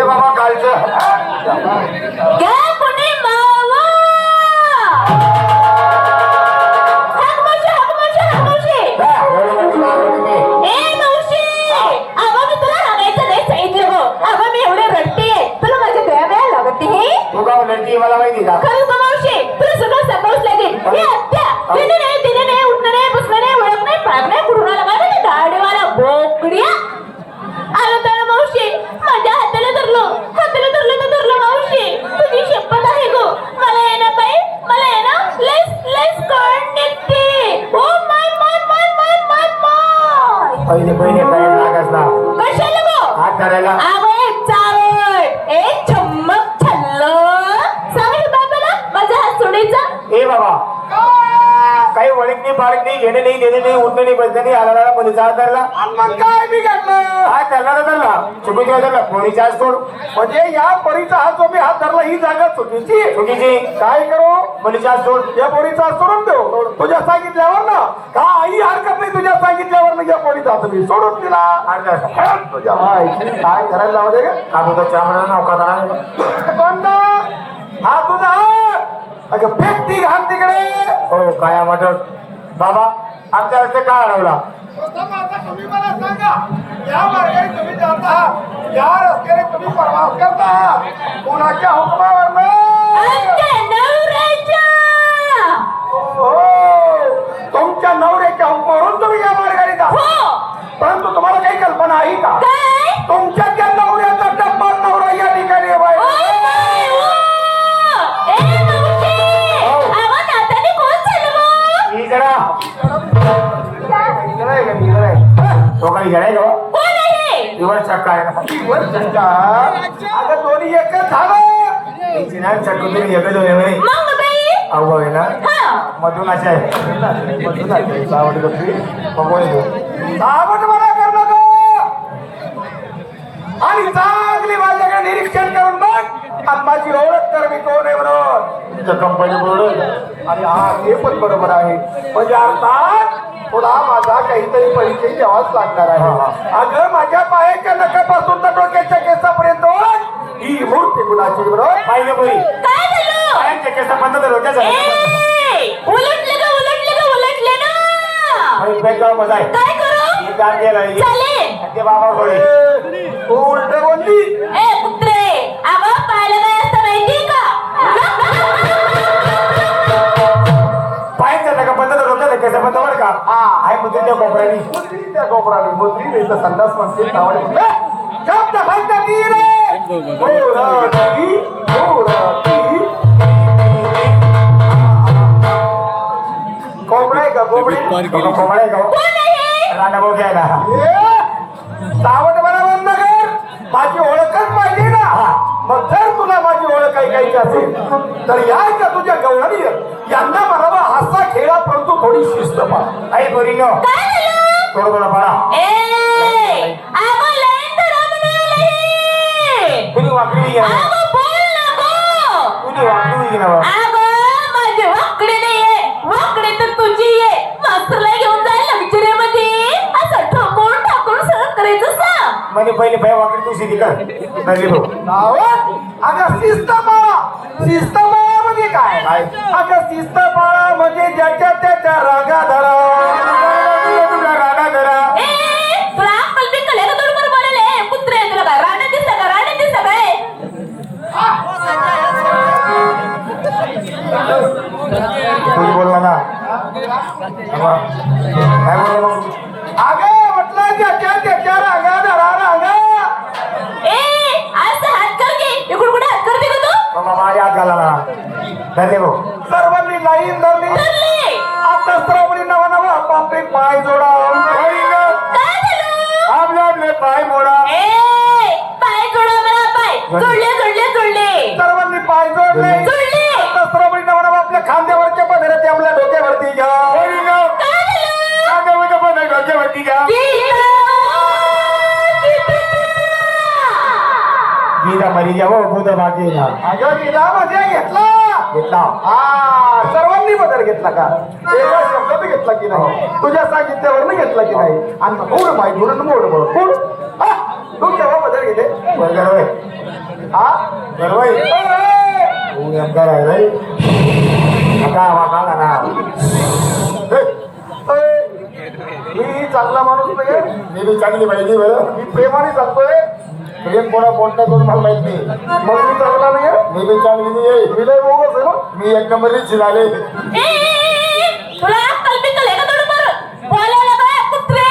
बाबा कालचं मला माहिती का खरं मावशी तुला सगळं समजावंच लागेल हे आत्या तिने नाही उठणं नाही बसणं नाही ओळख नाही पाग नाही कुठून आला काय नाही दाढीवाला बोकड्या आलं तर मावशी माझ्या हाताला धरलं तर धरलं मावशी तुझी शपथ आहे गो मला येणं पाय मला येणं लेस कळण निघते ओ माय पहिले काय लागस ना कशाला गो हात धरायला अगं एक चावट एक चम्मक छल्लं सांग बाबाला माझा हात सोडायचा ए बाबा काही वळीक नाही पाळीक नाही घेणे नाही देणे नाही उठणे नाही बसणे नाही आला कोणी चार धरला मग काय बिघडलं हात धरला तर धरला चुकीचा धरला कोणी चार सोड म्हणजे या पोरीचा हात जो मी हात धरला ही जागा चुकीची चुकीची काय करू कोणी चार सोड या पोरीचा हात सोडून देऊ तुझ्या सांगितल्यावर ना का आई हरकत नाही तुझ्या सांगितल्यावर ना या पोरीचा हात मी सोडून दिला तुझ्या काय करायला लावू दे का चामडा नौका धरा कोणता हा तुझा हात अगं फेक ती घाल तिकडे हो काय म्हटलं बाबा आमच्या रस्ते का अडवला तुम्ही मला सांगा या मार्गाने तुम्ही जात आहात या रस्त्याने तुम्ही प्रवास करता आहात कोणाच्या हुकमावर तुमच्या नवऱ्याच्या हुकमावरून तुम्ही या मार्गाने जा परंतु तुम्हाला काही कल्पना आहे का तुमच्या त्या नवऱ्याचा टप्पा नवरा या ठिकाणी तो काही घेणार का चक्का आहे अगं दोन्ही एकच झालं चक्क तुम्ही एकच होणे अवघड आहे ना मधून अशा आहे सावट मला कर नको आणि चांगली माझ्याकडे निरीक्षण करून बघ आत्माची ओळख कर मी कोण आहे म्हणून कंपनी बरोबर आणि हा हे पण बरोबर आहे म्हणजे अर्थात तुला माझा काहीतरी परिचय द्यावाच लागणार आहे अगं माझ्या पायाच्या नखापासून तर डोक्याच्या केसापर्यंत ही मूर्ती कुणाची बरोबर पाहिजे बोली पायांच्या केसा बंद तर होत्या मजा आहे काय करू ते बाबा थोडे तू उलट बोलली कुत्रे अगं पाहिलं काय असतं माहिती का पायांच्या नका बंद तर होत्या केसा बंद बर का आहे मुद्दे त्या कोपऱ्यानी मुद्री नाही तर संडास म्हणते कोंबडा आहे का कोंबडा आहे का राणा भाऊ घ्यायला सावट मला बंद कर माझी ओळखच पाहिजे ना मग जर तुला माझी ओळख ऐकायची असेल तर यायच्या तुझ्या गवळणी यांना म्हणावा हसा खेळा परंतु थोडी शिस्त पा आई बोरी नो थोडं थोडं पडा कुणी वाकडी घ्या कुणी वाकडी घ्या माझे वाकडे नाहीये वाकडे तर तुझी आहे मास्तरला घेऊन जायला विचारामध्ये असं ठाकून सगळं करायचं सांग म्हणजे पहिले भय वाकडी तू शिकी कर अगं शिस्त पाळा म्हणजे काय अगं शिस्त पाळा म्हणजे ज्याच्या त्याच्या रागा धरा रागा धरा तुला अक्कल बिक्कल आहे का थोडं बोलायला कुत्रे तुला काय राणे दिसतं का काय तुम्ही बोलला ना काय बोलला अगं म्हटलं ज्याच्या रागा धरा असं हात कर की इकडून कुठे हात करते का तू बाबा माझ्या हात घाला ना धरले भाऊ सर्वांनी लाईन धरली आता सर्वांनी नवा आपले पाय जोडा आपले पाय मोडा पाय जोडा मला पाय जोडले सर्वांनी पाय जोडले आता सर्वांनी नवा आपल्या खांद्यावरच्या पदरात आपल्या डोक्यावरती घ्या डोक्यावरती घ्या का मरी गया वो खुद बाकी ना अगं तिला मध्ये घेतला घेतला हा सर्वांनी बदल घेतला का एका शब्दात घेतला की नाही तुझ्या सांगितल्यावर घेतला की नाही आणि मोड माहिती म्हणून मोड मोड तू केव्हा बदल घेते बरोबर होय हा बरोबर तू नेमका राहिलाय आता वाका ना मी चांगला माणूस नाही मी बी चांगली माहिती बरं मी प्रेमाने सांगतोय प्रेम कोणा कोणता करून मला माहित नाही मग मी चांगला नाही मी बी चांगली नाही मी लय बोगस आहे ना मी एक नंबरच शिलाले तुला कल्पित आहे का थोडं बरं बोलायला काय कुत्रे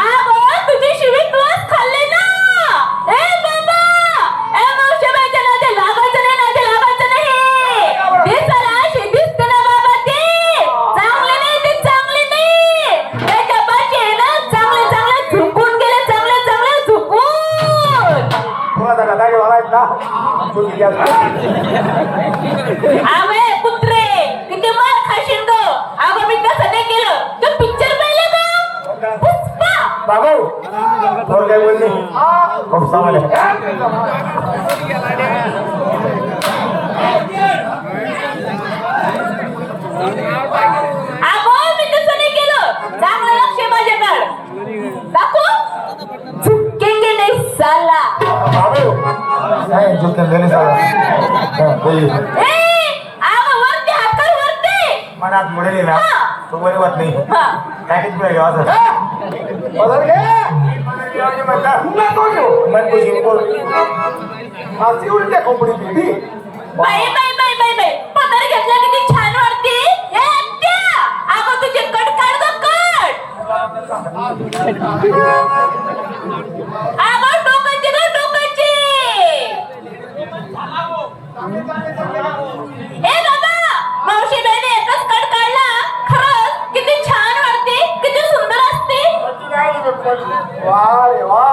अगं तुझी शिवी तूच खाल्ली ना ए बाबा ए मावशीबाईच्या नादी लागायचं नाही ते चला शिदीस्त ना बाबा ते चांगले नाही ते चांगले नाही त्याच्या पाठी आहे ना चांगले चांगले झुकून गेले चांगले झुकून कोणाचा गदा घेऊन आहेत ना तू किती आवे कुत्रे किती मार खाशील ग अगं मी तसं नाही केलं तू पिक्चर पाहिलं का पुष्पा बाबू और काय बोलली खूप सामान अगं मी तसं नाही केलं चांगलं लक्ष आहे माझ्याकडे दाखव झुकेंगे नाही साला बाबू काय चुकन झाले साला ए अगं वरती हात कर वरती मनात मुडले ना तो बरे वाट नाही हा काय किती वेळ घ्यावा बदल घे पुन्हा तो घेऊ मन खुशी बोल अशी उलट्या कोंबडी दिली बाई बाई बाई बाई बाई पदर घेतला किती छान वाटते ए आत्या अगं तुझे कट काढ गं कट अगं डोकाची गं डोकाची ए बाबा मावशी बहिणी एकच कट काढला खरंच किती छान वाटते किती सुंदर असते वा रे वा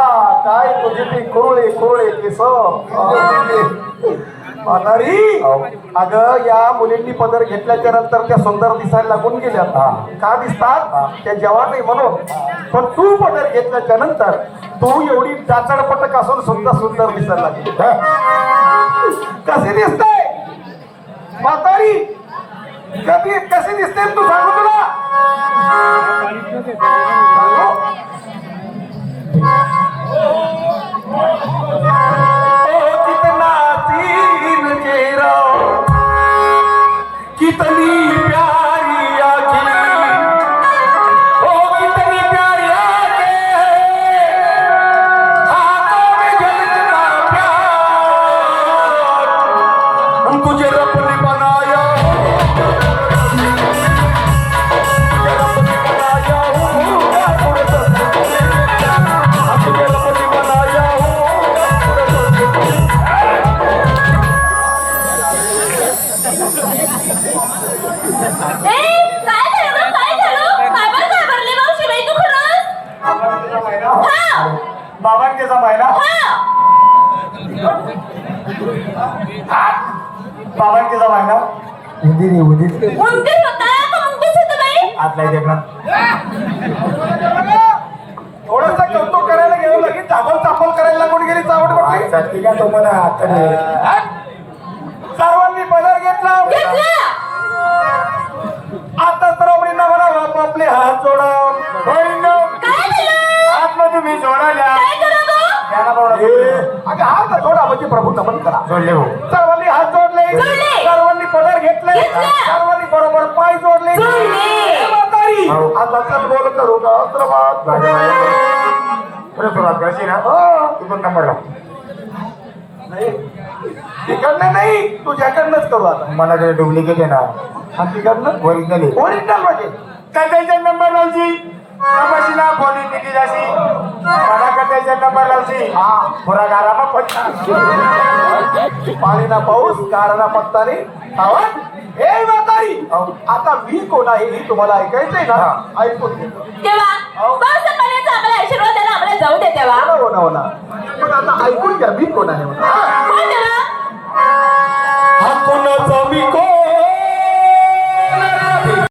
काय तुझी ती कुरळे कुरळे केस म्हातारी अगं या मुलींनी पदर घेतल्याच्या नंतर त्या सुंदर दिसायला लागून गेल्या का दिसतात त्या जेव्हा नाही म्हणून पण तू पदर घेतल्याच्या नंतर तू एवढी चाचडपटक असून सुंदर सुंदर दिसायला लागली कशी दिसते म्हातारी कधी कशी दिसते तू सांगू तुला कितना तीन चेहरा कितनी प्यारी आँखें ओ कितनी प्यारी आँखें हाथों में झलकता प्यार तुझे रब ने बनाया तुझे रब ने बनाया तुझे रब ने बनाया ए काय झालं घाबरली मावशी बाई तू खरंच हा बाबांचे जमाय ना बाबांचे जमाय ना हिंदी नाही हिंदी उंदीर होता का मुंगीस होतं बाई आतला देख ना थोडस कौतुक करायला गेलो लगेच चापल चापल करायला लागून गेली चावट म्हटली साठी का तो मला आता सर्वांनी पदर घेतला आता सर्वांना म्हणा आपले हात जोडा काय झालं आतमध्ये तुम्ही जोडाल्या काय करू गं अगं हात जोडा म्हणजे प्रभू नमन करा जोडले हो सर्वांनी हात जोडले जोडले. सर्वांनी पदर घेतले घेतला. सर्वांनी बरोबर पाय जोडले जोडले. म्हातारी हो. आता चल बोल करू का आश्रमात सुरुवात कशी ना हो. तिथून नंबर लाव नाही तिकडनं नाही तुझ्याकडनंच करू आता मला ते डुप्लिकेट आहे ना आणि तिकडनं ओरिजिनल आहे ओरिजिनल म्हणजे कथेचा नंबर लावची नमशीला फोन किती जाशी मला कथेचा नंबर लावची हा पुरा गारामा पडता पाणी ना पाऊस गारा पत्ता नाही आवाज हे म्हातारी आता मी कोण आहे हे तुम्हाला ऐकायचंय ना ऐकून घे. तेव्हा बस पाण्याचा आम्हाला आशीर्वाद द्यायला आम्हाला जाऊ दे तेव्हा हो ना हो ना पण आता ऐकून घ्या मी कोण आहे म्हणून. कोण तेव्हा हा कोणाचा मी कोण